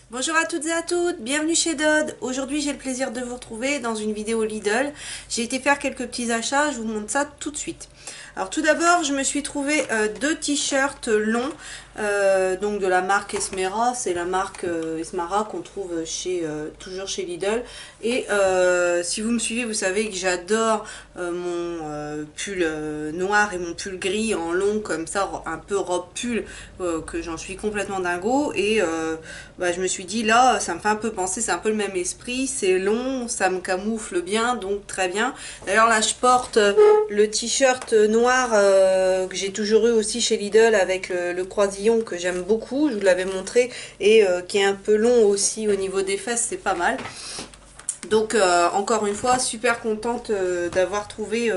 Bonjour à toutes et à toutes, bienvenue chez Dodd. Aujourd'hui j'ai le plaisir de vous retrouver dans une vidéo Lidl. J'ai été faire quelques petits achats, je vous montre ça tout de suite. Alors tout d'abord je me suis trouvé deux t-shirts longs, donc de la marque Esmera, c'est la marque Esmara qu'on trouve toujours chez Lidl. Et si vous me suivez vous savez que j'adore mon pull noir et mon pull gris en long comme ça, un peu robe pull, que j'en suis complètement dingo. Et je me suis dit là ça me fait un peu penser, c'est un peu le même esprit, c'est long, ça me camoufle bien, donc très bien. D'ailleurs là je porte le t-shirt noir que j'ai toujours eu aussi chez Lidl avec le croisillon que j'aime beaucoup, je vous l'avais montré, et qui est un peu long aussi au niveau des fesses, c'est pas mal. Donc encore une fois super contente d'avoir trouvé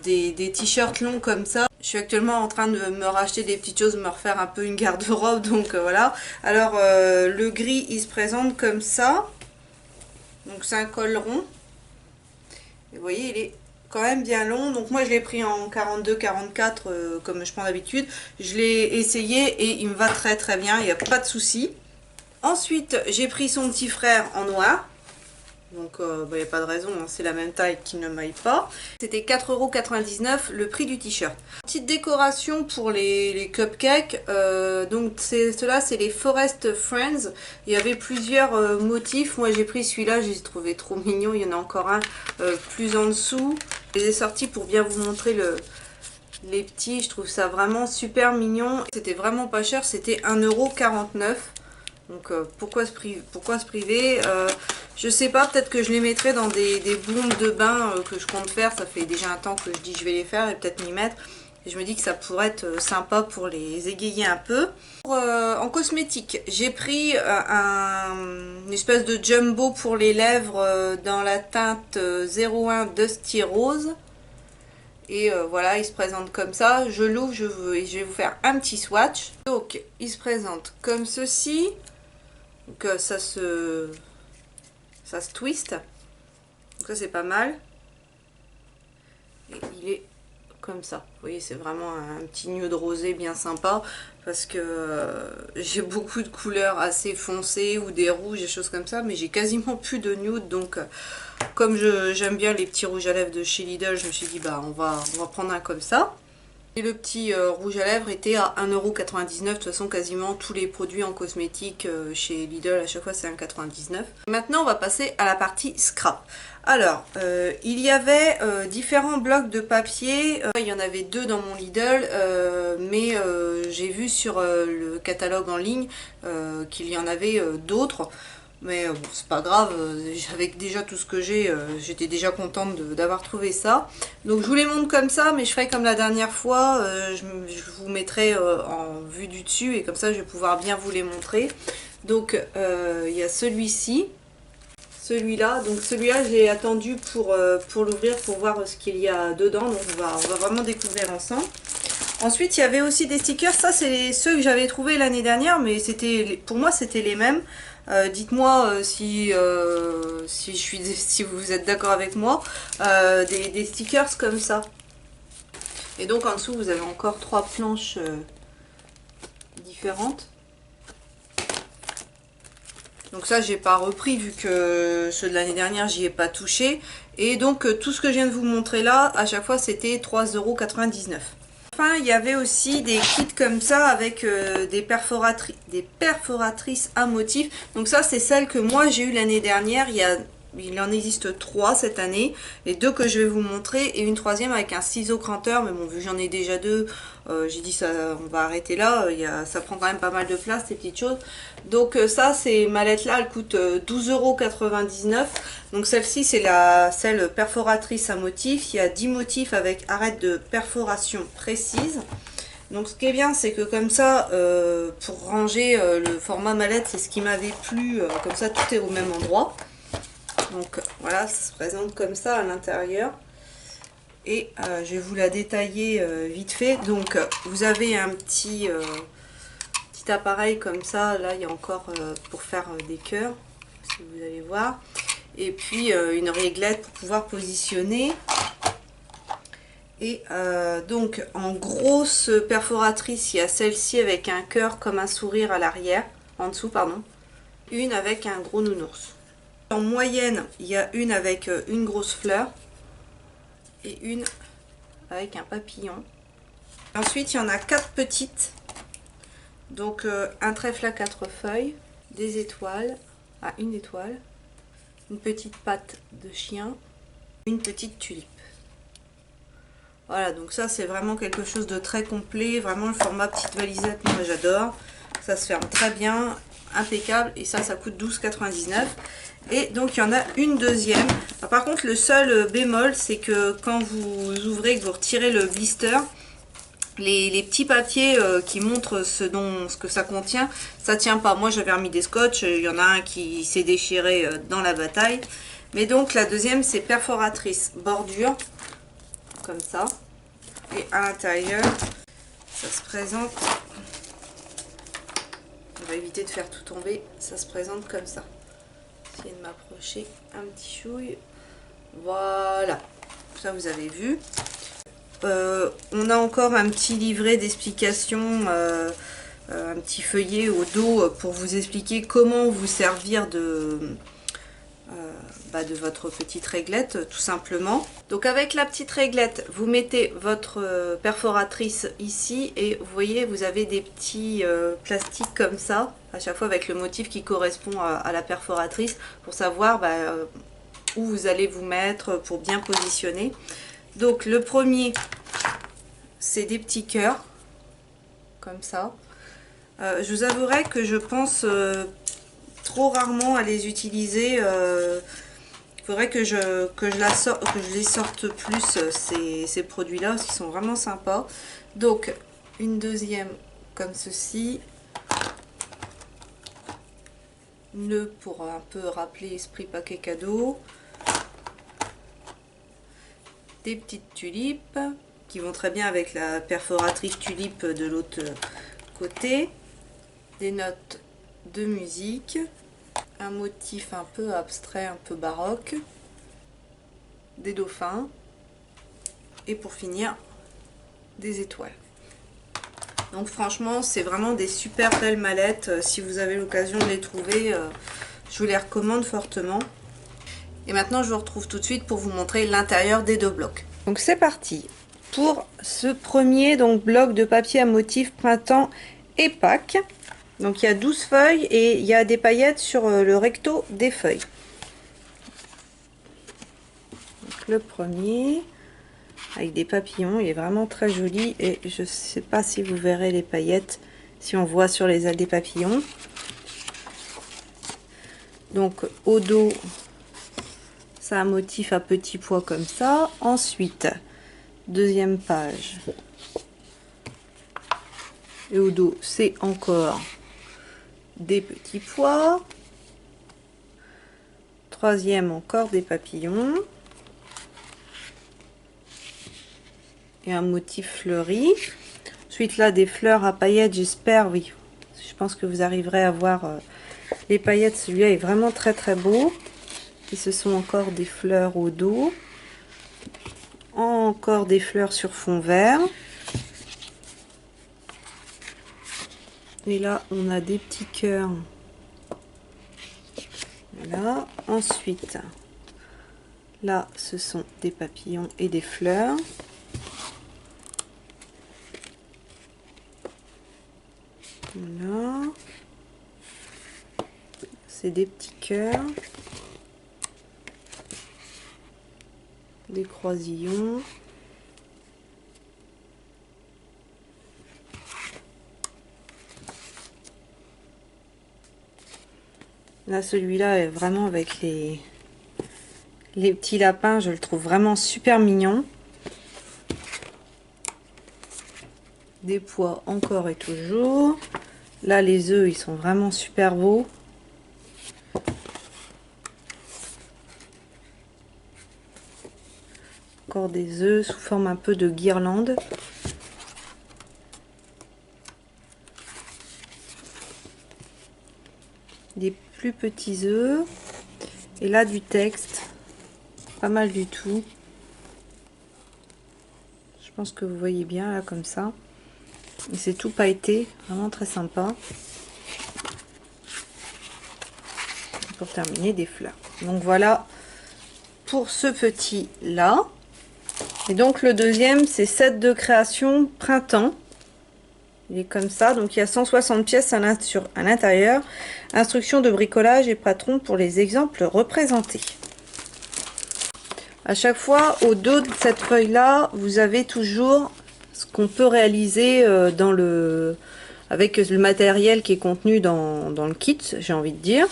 des t-shirts longs comme ça. Je suis actuellement en train de me racheter des petites choses, me refaire un peu une garde-robe, donc voilà. Alors le gris il se présente comme ça, donc c'est un col rond, et vous voyez il est quand même bien long. Donc moi je l'ai pris en 42-44 comme je prends d'habitude. Je l'ai essayé et il me va très très bien, il n'y a pas de souci. Ensuite j'ai pris son petit frère en noir. Donc il n'y a pas de raison, hein, c'est la même taille qui ne m'aille pas. C'était 4,99 € le prix du t-shirt. Petite décoration pour les cupcakes. Donc ceux-là c'est les Forest Friends. Il y avait plusieurs motifs. Moi j'ai pris celui-là, je les ai trouvés trop mignons. Il y en a encore un plus en dessous. Je les ai sortis pour bien vous montrer les petits. Je trouve ça vraiment super mignon. C'était vraiment pas cher, c'était 1,49 €. Donc pourquoi se priver, je sais pas, peut-être que je les mettrai dans des bombes de bain que je compte faire. Ça fait déjà un temps que je dis je vais les faire et peut-être m'y mettre. Et je me dis que ça pourrait être sympa pour les égayer un peu. En cosmétique, j'ai pris une espèce de jumbo pour les lèvres dans la teinte 01 Dusty Rose. Et voilà, il se présente comme ça. Je l'ouvre, je vais vous faire un petit swatch. Donc, il se présente comme ceci. Donc ça se twist, donc ça c'est pas mal, et il est comme ça, vous voyez, c'est vraiment un petit nude rosé bien sympa, parce que j'ai beaucoup de couleurs assez foncées ou des rouges, des choses comme ça, mais j'ai quasiment plus de nude. Donc comme j'aime bien les petits rouges à lèvres de chez Lidl, je me suis dit bah on va prendre un comme ça. Et le petit rouge à lèvres était à 1,99 €. De toute façon, quasiment tous les produits en cosmétique chez Lidl, à chaque fois, c'est 1,99 €. Maintenant, on va passer à la partie scrap. Alors, il y avait différents blocs de papier. Il y en avait deux dans mon Lidl, mais j'ai vu sur le catalogue en ligne qu'il y en avait d'autres. Mais bon, c'est pas grave, avec déjà tout ce que j'ai, j'étais déjà contente d'avoir trouvé ça. Donc je vous les montre comme ça, mais je ferai comme la dernière fois, je vous mettrai en vue du dessus, et comme ça je vais pouvoir bien vous les montrer. Donc il y a celui-ci, celui-là, donc celui-là j'ai attendu pour l'ouvrir, pour voir ce qu'il y a dedans, donc on va vraiment découvrir ensemble. Ensuite il y avait aussi des stickers, ça c'est ceux que j'avais trouvé l'année dernière, mais pour moi c'était les mêmes. Dites-moi si vous êtes d'accord avec moi. Des stickers comme ça. Et donc en dessous vous avez encore trois planches différentes. Donc ça j'ai pas repris vu que ceux de l'année dernière j'y ai pas touché. Et donc tout ce que je viens de vous montrer là, à chaque fois c'était 3,99 €. Enfin, il y avait aussi des kits comme ça avec des perforatrices à motifs. Donc ça, c'est celle que moi j'ai eu l'année dernière. Il en existe 3 cette année. Les 2 que je vais vous montrer et une troisième avec un ciseau cranteur. Mais bon, vu que j'en ai déjà 2, j'ai dit ça, on va arrêter là. Ça prend quand même pas mal de place, ces petites choses. Donc ça, ces mallettes-là, elles coûtent 12,99 €. Donc celle-ci, c'est celle perforatrice à motifs. Il y a 10 motifs avec arête de perforation précise. Donc ce qui est bien, c'est que comme ça, pour ranger le format mallette, c'est ce qui m'avait plu. Comme ça, tout est au même endroit. Donc voilà, ça se présente comme ça à l'intérieur. Et je vais vous la détailler vite fait. Donc vous avez un petit appareil comme ça. Là, il y a encore pour faire des cœurs, si vous allez voir. Et puis une réglette pour pouvoir positionner. Et donc en grosse perforatrice, il y a celle-ci avec un cœur comme un sourire à l'arrière, en dessous pardon. une avec un gros nounours. En moyenne, il y a une avec une grosse fleur et une avec un papillon. Ensuite, il y en a 4 petites. Donc un trèfle à 4 feuilles, des étoiles, une étoile, une petite patte de chien, une petite tulipe. Voilà, donc ça c'est vraiment quelque chose de très complet, vraiment le format petite valisette, moi j'adore. Ça se ferme très bien, impeccable, et ça coûte 12,99 €. Et donc il y en a une deuxième. Alors, par contre le seul bémol, c'est que quand vous ouvrez, que vous retirez le blister, les petits papiers qui montrent ce que ça contient, ça tient pas. Moi j'avais remis des scotch, il y en a un qui s'est déchiré dans la bataille. Mais donc la deuxième c'est perforatrice bordure, comme ça. Et à l'intérieur, ça se présente, on va éviter de faire tout tomber, ça se présente comme ça. Essayer de m'approcher un petit chouille. Voilà, ça vous avez vu. On a encore un petit livret d'explications, un petit feuillet au dos pour vous expliquer comment vous servir de votre petite réglette, tout simplement. Donc avec la petite réglette, vous mettez votre perforatrice ici et vous voyez, vous avez des petits plastiques comme ça, à chaque fois avec le motif qui correspond à la perforatrice, pour savoir où vous allez vous mettre pour bien positionner. Donc le premier, c'est des petits cœurs, comme ça. Je vous avouerai que je pense trop rarement à les utiliser. Il faudrait que je les sorte plus, ces produits-là, parce qu'ils sont vraiment sympas. Donc, une deuxième comme ceci. Nœud pour un peu rappeler esprit paquet cadeau. Des petites tulipes qui vont très bien avec la perforatrice tulipe de l'autre côté. Des notes de musique. Un motif un peu abstrait, un peu baroque. Des dauphins. Et pour finir, des étoiles. Donc franchement, c'est vraiment des super belles mallettes. Si vous avez l'occasion de les trouver, je vous les recommande fortement. Et maintenant, je vous retrouve tout de suite pour vous montrer l'intérieur des 2 blocs. Donc c'est parti pour ce premier bloc de papier à motif printemps et Pâques. Donc il y a 12 feuilles et il y a des paillettes sur le recto des feuilles. Donc, le premier avec des papillons, il est vraiment très joli et je ne sais pas si vous verrez les paillettes, si on voit sur les ailes des papillons. Donc au dos, c'est un motif à petits pois comme ça. Ensuite, deuxième page. Et au dos, c'est encore des petits pois. Troisième, encore des papillons. Et un motif fleuri. Ensuite, là, des fleurs à paillettes, j'espère, oui. Je pense que vous arriverez à voir les paillettes. Celui-là est vraiment très très beau. Et ce sont encore des fleurs au dos. Encore des fleurs sur fond vert. Et là, on a des petits cœurs. Voilà. Ensuite, là, ce sont des papillons et des fleurs. Voilà. C'est des petits cœurs. Des croisillons. Là, celui-là est vraiment avec les petits lapins, je le trouve vraiment super mignon. Des pois encore et toujours. Là, les œufs, ils sont vraiment super beaux. Encore des œufs sous forme un peu de guirlande. Des plus petits œufs. Et là, du texte. Pas mal du tout. Je pense que vous voyez bien, là, comme ça. Et c'est tout pailleté. Vraiment très sympa. pour terminer des fleurs. Donc voilà pour ce petit là. Et donc le deuxième, c'est set de création printemps. Il est comme ça, donc il y a 160 pièces à l'intérieur. Instructions de bricolage et patron pour les exemples représentés. À chaque fois, au dos de cette feuille là, vous avez toujours ce qu'on peut réaliser avec le matériel qui est contenu dans le kit, j'ai envie de dire.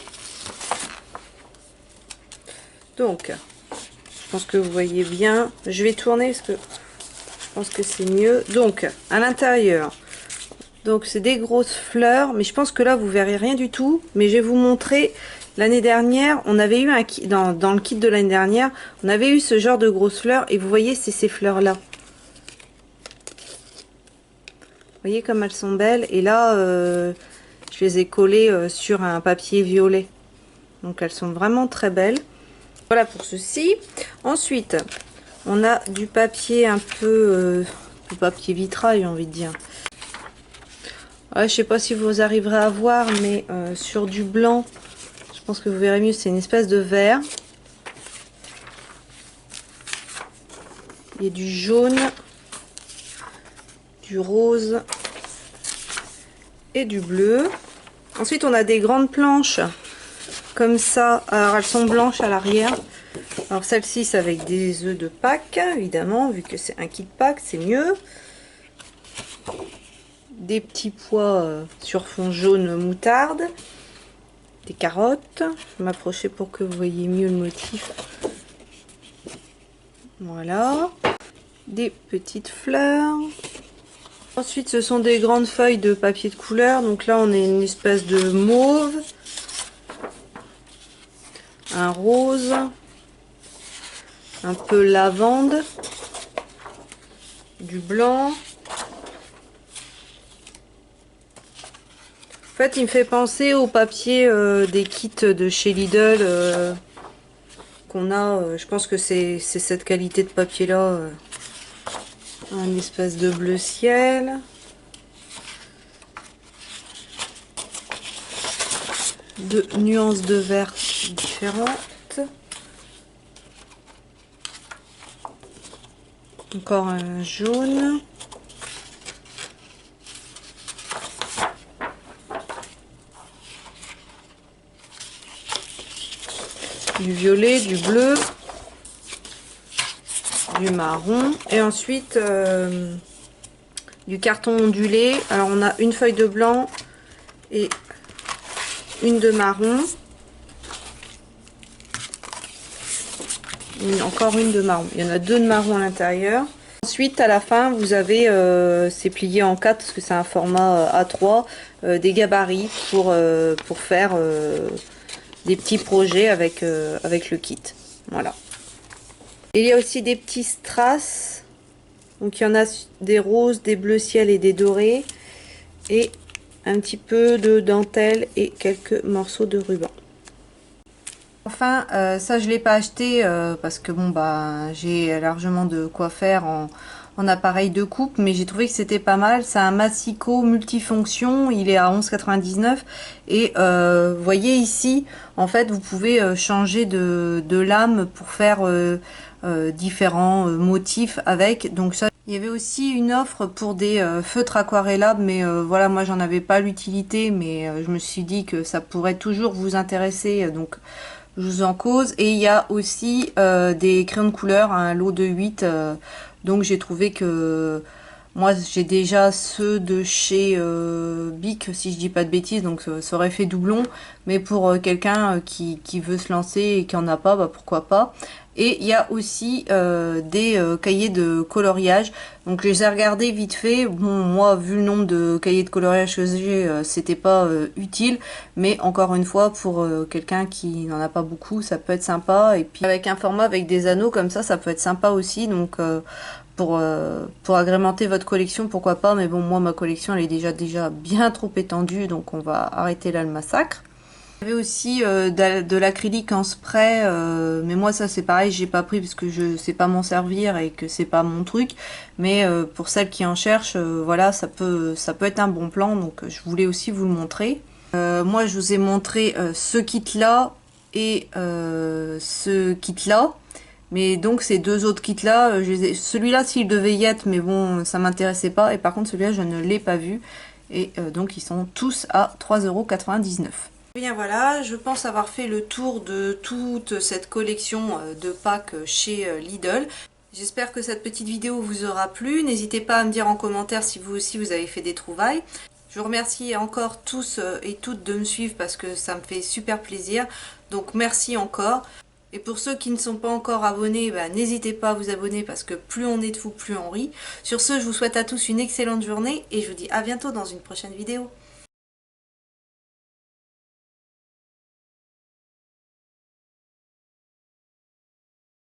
Donc, je pense que vous voyez bien. Je vais tourner parce que je pense que c'est mieux. Donc, à l'intérieur, donc c'est des grosses fleurs, mais je pense que là vous verrez rien du tout. Mais je vais vous montrer. L'année dernière, on avait eu dans le kit de l'année dernière, on avait eu ce genre de grosses fleurs et vous voyez, c'est ces fleurs là. Vous voyez comme elles sont belles. Et là, je les ai collées sur un papier violet. Donc elles sont vraiment très belles. Voilà pour ceci. Ensuite, on a du papier un peu du papier vitrail, j'ai envie de dire. Ouais, je sais pas si vous arriverez à voir, mais sur du blanc, je pense que vous verrez mieux, c'est une espèce de vert. Il y a du jaune, du rose et du bleu. Ensuite, on a des grandes planches comme ça. Alors, elles sont blanches à l'arrière. Alors, celle-ci, c'est avec des œufs de Pâques, évidemment, vu que c'est un kit Pâques, c'est mieux. Des petits pois sur fond jaune moutarde. Des carottes. Je vais m'approcher pour que vous voyez mieux le motif. Voilà. Des petites fleurs. Ensuite, ce sont des grandes feuilles de papier de couleur. Donc là, on a une espèce de mauve. Un rose. Un peu lavande. Du blanc. En fait, il me fait penser au papier des kits de chez Lidl qu'on a. Je pense que c'est cette qualité de papier là. Un espèce de bleu ciel. Deux nuances de vert différentes. Encore un jaune. Du violet, du bleu, du marron et ensuite du carton ondulé. Alors on a une feuille de blanc et une de marron. Encore une de marron. Il y en a deux de marron à l'intérieur. Ensuite à la fin vous avez, c'est plié en 4 parce que c'est un format A3, des gabarits pour faire des petits projets avec le kit. Voilà. Il y a aussi des petits strass. Donc il y en a des roses, des bleus ciel et des dorés. Et un petit peu de dentelle et quelques morceaux de ruban. Enfin, ça je l'ai pas acheté parce que bon bah j'ai largement de quoi faire en appareil de coupe, mais j'ai trouvé que c'était pas mal. C'est un Massico multifonction, il est à 11,99 et vous voyez ici, en fait vous pouvez changer de lame pour faire différents motifs avec. Donc ça, il y avait aussi une offre pour des feutres aquarellables, mais voilà, moi j'en avais pas l'utilité, mais je me suis dit que ça pourrait toujours vous intéresser, donc je vous en cause. Et il y a aussi des crayons de couleur, un lot de 8, donc j'ai trouvé que moi j'ai déjà ceux de chez Bic, si je dis pas de bêtises, donc ça aurait fait doublon, mais pour quelqu'un qui veut se lancer et qui en a pas, bah pourquoi pas. Et il y a aussi des cahiers de coloriage. Donc je les ai regardés vite fait. Bon, moi, vu le nombre de cahiers de coloriage que j'ai, c'était pas utile. Mais encore une fois, pour quelqu'un qui n'en a pas beaucoup, ça peut être sympa. Et puis avec un format avec des anneaux comme ça peut être sympa aussi. Donc pour agrémenter votre collection, pourquoi pas. Mais bon, moi, ma collection, elle est déjà bien trop étendue. Donc on va arrêter là le massacre. Il y avait aussi de l'acrylique en spray, mais moi ça c'est pareil, j'ai pas pris parce que je sais pas m'en servir et que c'est pas mon truc, mais pour celles qui en cherchent, voilà, ça peut être un bon plan, donc je voulais aussi vous le montrer. Moi je vous ai montré ce kit là et ce kit là. Mais donc ces deux autres kits là, celui-là s'il devait y être, mais bon ça m'intéressait pas, et par contre celui-là je ne l'ai pas vu, et donc ils sont tous à 3,99 €. Bien voilà, je pense avoir fait le tour de toute cette collection de packs chez Lidl. J'espère que cette petite vidéo vous aura plu, n'hésitez pas à me dire en commentaire si vous aussi vous avez fait des trouvailles. Je vous remercie encore tous et toutes de me suivre parce que ça me fait super plaisir, donc merci encore. Et pour ceux qui ne sont pas encore abonnés, n'hésitez pas à vous abonner parce que plus on est de fous, plus on rit. Sur ce, je vous souhaite à tous une excellente journée et je vous dis à bientôt dans une prochaine vidéo.